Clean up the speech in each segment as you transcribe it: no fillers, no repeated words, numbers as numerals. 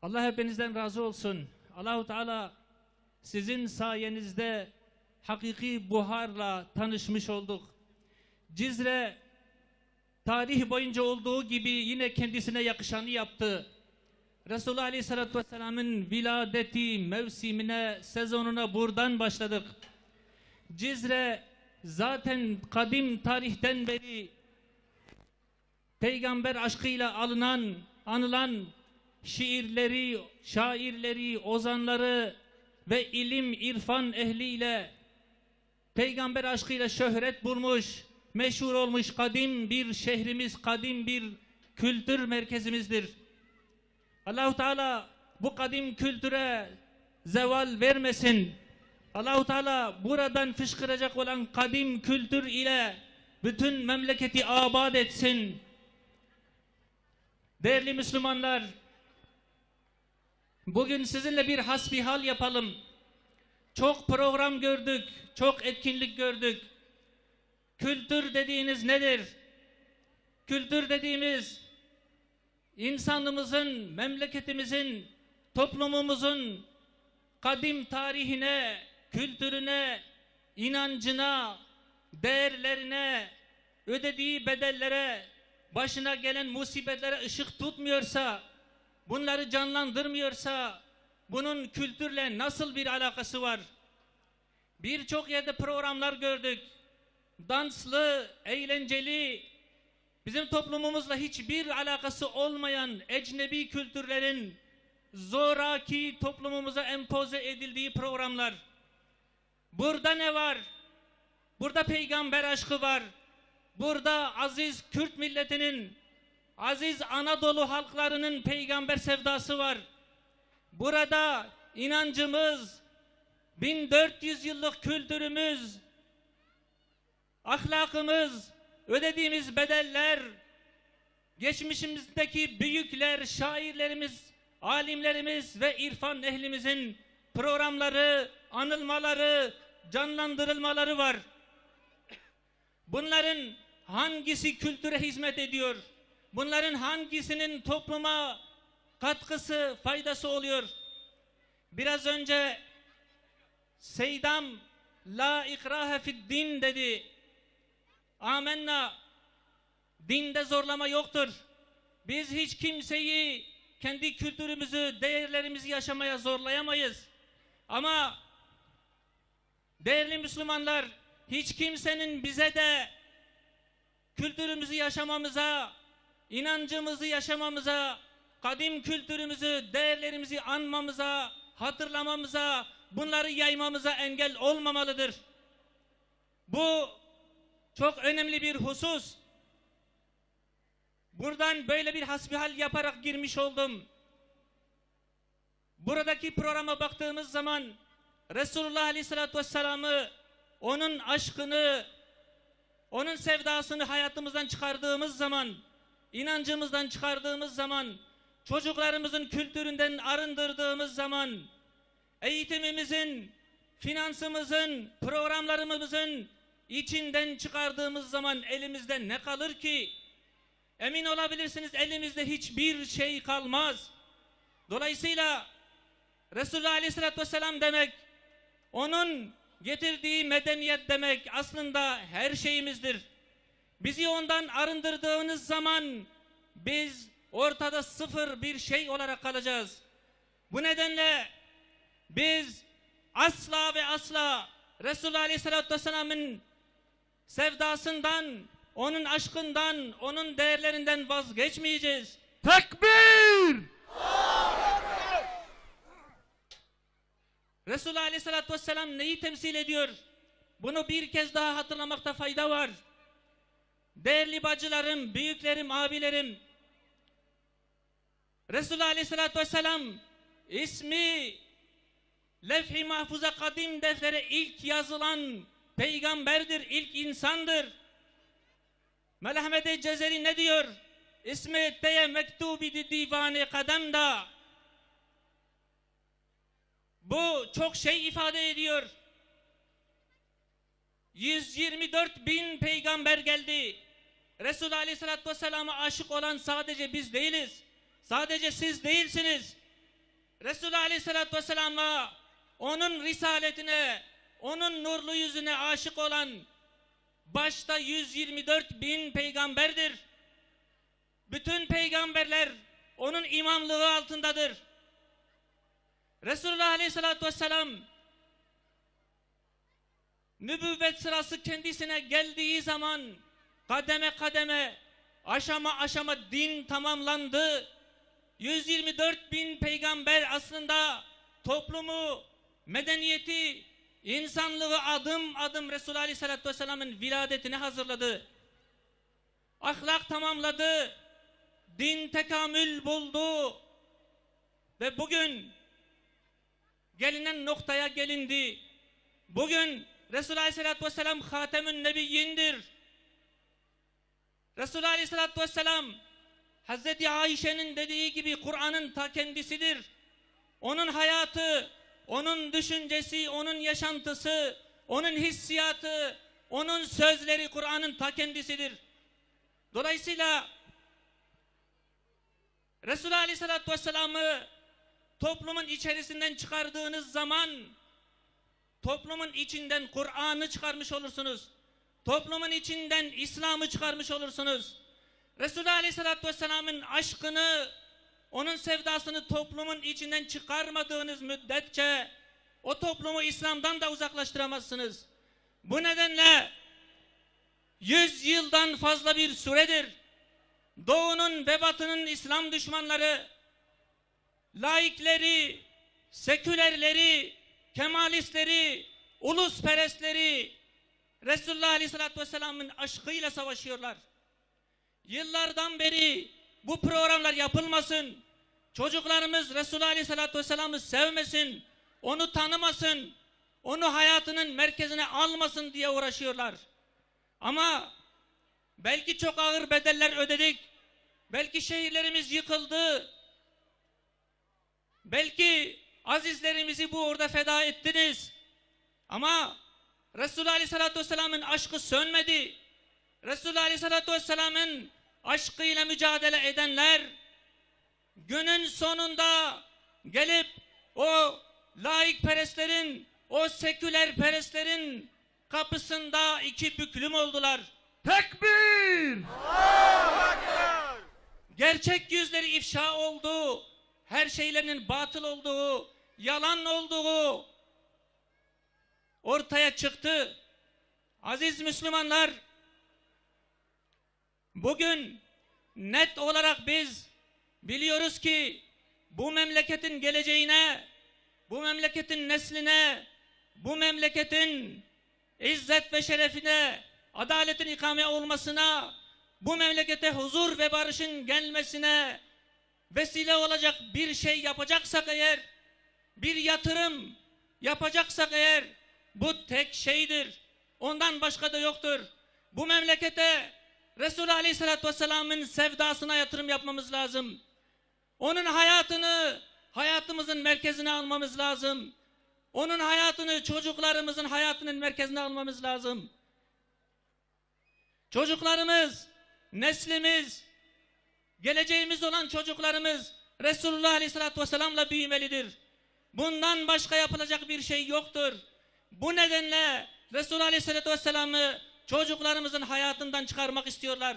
Allah hepinizden razı olsun. Allahu Teala sizin sayenizde hakiki buharla tanışmış olduk. Cizre tarih boyunca olduğu gibi yine kendisine yakışanı yaptı. Resulullah Aleyhisselatü Vesselam'ın viladeti mevsimine, sezonuna buradan başladık. Cizre zaten kadim tarihten beri peygamber aşkıyla anılan şiirleri, şairleri, ozanları ve ilim, irfan ehliyle peygamber aşkıyla şöhret bulmuş, meşhur olmuş kadim bir şehrimiz, kadim bir kültür merkezimizdir. Allah-u Teala bu kadim kültüre zeval vermesin. Allah-u Teala buradan fışkıracak olan kadim kültür ile bütün memleketi abad etsin. Değerli Müslümanlar, bugün sizinle bir hasbihal yapalım. Çok program gördük, çok etkinlik gördük. Kültür dediğiniz nedir? Kültür dediğimiz insanımızın, memleketimizin, toplumumuzun kadim tarihine, kültürüne, inancına, değerlerine, ödediği bedellere, başına gelen musibetlere ışık tutmuyorsa, bunları canlandırmıyorsa, bunun kültürle nasıl bir alakası var? Birçok yerde programlar gördük. Danslı, eğlenceli, bizim toplumumuzla hiçbir alakası olmayan ecnebi kültürlerin zoraki toplumumuza empoze edildiği programlar. Burada ne var? Burada peygamber aşkı var. Burada aziz Kürt milletinin, aziz Anadolu halklarının peygamber sevdası var. Burada inancımız, 1400 yıllık kültürümüz, ahlakımız, ödediğimiz bedeller, geçmişimizdeki büyükler, şairlerimiz, alimlerimiz ve irfan ehlimizin programları, anılmaları, canlandırılmaları var. Bunların hangisi kültüre hizmet ediyor? Bunların hangisinin topluma katkısı, faydası oluyor? Biraz önce Seydam la ikrahe fid din dedi. Amenna. Dinde zorlama yoktur. Biz hiç kimseyi kendi kültürümüzü, değerlerimizi yaşamaya zorlayamayız. Ama değerli Müslümanlar, hiç kimsenin bize de kültürümüzü yaşamamıza, inancımızı yaşamamıza, kadim kültürümüzü, değerlerimizi anmamıza, hatırlamamıza, bunları yaymamıza engel olmamalıdır. Bu çok önemli bir husus. Buradan böyle bir hasbihal yaparak girmiş oldum. Buradaki programa baktığımız zaman Resulullah Aleyhisselatü Vesselam'ı, onun aşkını, onun sevdasını hayatımızdan çıkardığımız zaman, inancımızdan çıkardığımız zaman, çocuklarımızın kültüründen arındırdığımız zaman, eğitimimizin, finansımızın, programlarımızın içinden çıkardığımız zaman elimizde ne kalır ki? Emin olabilirsiniz, elimizde hiçbir şey kalmaz. Dolayısıyla Resulullah Aleyhisselatü Vesselam demek, onun getirdiği medeniyet demek aslında her şeyimizdir. Bizi ondan arındırdığınız zaman biz ortada sıfır bir şey olarak kalacağız. Bu nedenle biz asla ve asla Resulullah Aleyhisselatü Vesselam'ın sevdasından, onun aşkından, onun değerlerinden vazgeçmeyeceğiz. Tekbir! Resulullah Aleyhisselatü Vesselam neyi temsil ediyor? Bunu bir kez daha hatırlamakta fayda var. Değerli bacılarım, büyüklerim, abilerim, Resulullah Aleyhisselatü Vesselam ismi Levh-i Mahfuz'a, kadim deftere ilk yazılan peygamberdir, ilk insandır. Melahmet-i Cezeri ne diyor? İsmi etteye mektubi divane kademda. Bu çok şey ifade ediyor. 124 bin peygamber geldi. Resulullah Aleyhisselatü Vesselam'a aşık olan sadece biz değiliz. Sadece siz değilsiniz. Resulü Aleyhisselatü Vesselam'a, onun risaletine, onun nurlu yüzüne aşık olan başta 124 bin peygamberdir. Bütün peygamberler onun imamlığı altındadır. Resulullah Aleyhisselatü Vesselam nübüvvet sırası kendisine geldiği zaman kademe kademe, aşama aşama din tamamlandı. 124 bin peygamber aslında toplumu, medeniyeti, insanlığı adım adım Resulullah Aleyhisselatü Vesselam'ın viladetine hazırladı. Ahlak tamamladı. Din tekamül buldu. Ve bugün gelinen noktaya gelindi. Bugün Resulullah Aleyhisselatü Vesselam Hatemün Nebiyyindir. Resulullah Aleyhisselatü Vesselam Hazreti Ayşe'nin dediği gibi Kur'an'ın ta kendisidir. Onun hayatı, onun düşüncesi, onun yaşantısı, onun hissiyatı, onun sözleri Kur'an'ın ta kendisidir. Dolayısıyla Resulullah Aleyhisselatü Vesselam'ı toplumun içerisinden çıkardığınız zaman toplumun içinden Kur'an'ı çıkarmış olursunuz. Toplumun içinden İslam'ı çıkarmış olursunuz. Resulullah Aleyhisselatü Vesselam'ın aşkını, onun sevdasını toplumun içinden çıkarmadığınız müddetçe o toplumu İslam'dan da uzaklaştıramazsınız. Bu nedenle 100 yıldan fazla bir süredir Doğu'nun ve Batı'nın İslam düşmanları, laikleri, sekülerleri, kemalistleri, ulusperestleri Resulullah Aleyhisselatü Vesselam'ın aşkıyla savaşıyorlar. Yıllardan beri bu programlar yapılmasın, çocuklarımız Resulullah Aleyhisselatü Vesselam'ı sevmesin, onu tanımasın, onu hayatının merkezine almasın diye uğraşıyorlar. Ama belki çok ağır bedeller ödedik, belki şehirlerimiz yıkıldı, belki azizlerimizi bu uğurda feda ettiniz. Ama Resulullah Aleyhisselatü Vesselam'ın aşkı sönmedi. Resulullah Aleyhisselatü Vesselam'ın aşkıyla mücadele edenler günün sonunda gelip o laikperestlerin, o sekülerperestlerin kapısında iki büklüm oldular. Tekbir! Gerçek yüzleri ifşa oldu. Her şeylerinin batıl olduğu, yalan olduğu ortaya çıktı. Aziz Müslümanlar, bugün net olarak biz biliyoruz ki bu memleketin geleceğine, bu memleketin nesline, bu memleketin izzet ve şerefine, adaletin ikame olmasına, bu memlekete huzur ve barışın gelmesine vesile olacak bir şey yapacaksak eğer, bir yatırım yapacaksak eğer, bu tek şeydir. Ondan başka da yoktur. Bu memlekete Resulullah Aleyhisselatü Vesselam'ın sevdasına yatırım yapmamız lazım. Onun hayatını hayatımızın merkezine almamız lazım. Onun hayatını çocuklarımızın hayatının merkezine almamız lazım. Çocuklarımız, neslimiz, geleceğimiz olan çocuklarımız Resulullah Aleyhisselatü Vesselam'la büyümelidir. Bundan başka yapılacak bir şey yoktur. Bu nedenle Resulullah Aleyhisselatü Vesselam'ı çocuklarımızın hayatından çıkarmak istiyorlar.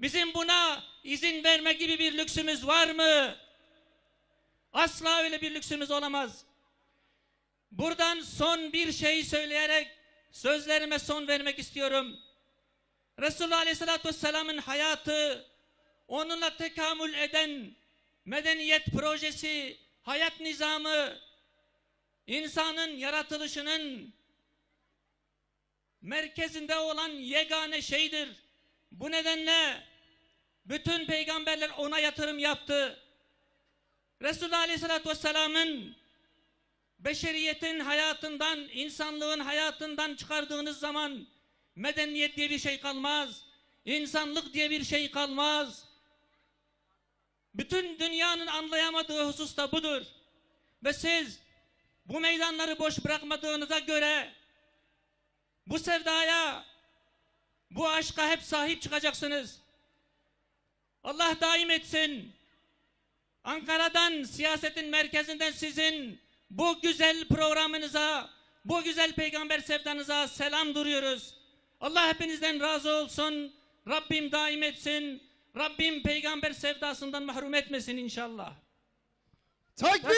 Bizim buna izin verme gibi bir lüksümüz var mı? Asla öyle bir lüksümüz olamaz. Buradan son bir şey söyleyerek sözlerime son vermek istiyorum. Resulullah Aleyhisselatü Vesselam'ın hayatı, onunla tekamül eden medeniyet projesi, hayat nizamı, insanın yaratılışının merkezinde olan yegane şeydir. Bu nedenle bütün peygamberler ona yatırım yaptı. Resulullah Aleyhisselatü Vesselam'ın beşeriyetin hayatından, insanlığın hayatından çıkardığınız zaman medeniyet diye bir şey kalmaz. İnsanlık diye bir şey kalmaz. Bütün dünyanın anlayamadığı husus da budur. Ve siz bu meydanları boş bırakmadığınıza göre bu sevdaya, bu aşka hep sahip çıkacaksınız. Allah daim etsin. Ankara'dan, siyasetin merkezinden sizin bu güzel programınıza, bu güzel peygamber sevdanıza selam duruyoruz. Allah hepinizden razı olsun. Rabbim daim etsin. Rabbim peygamber sevdasından mahrum etmesin inşallah. Tekbir!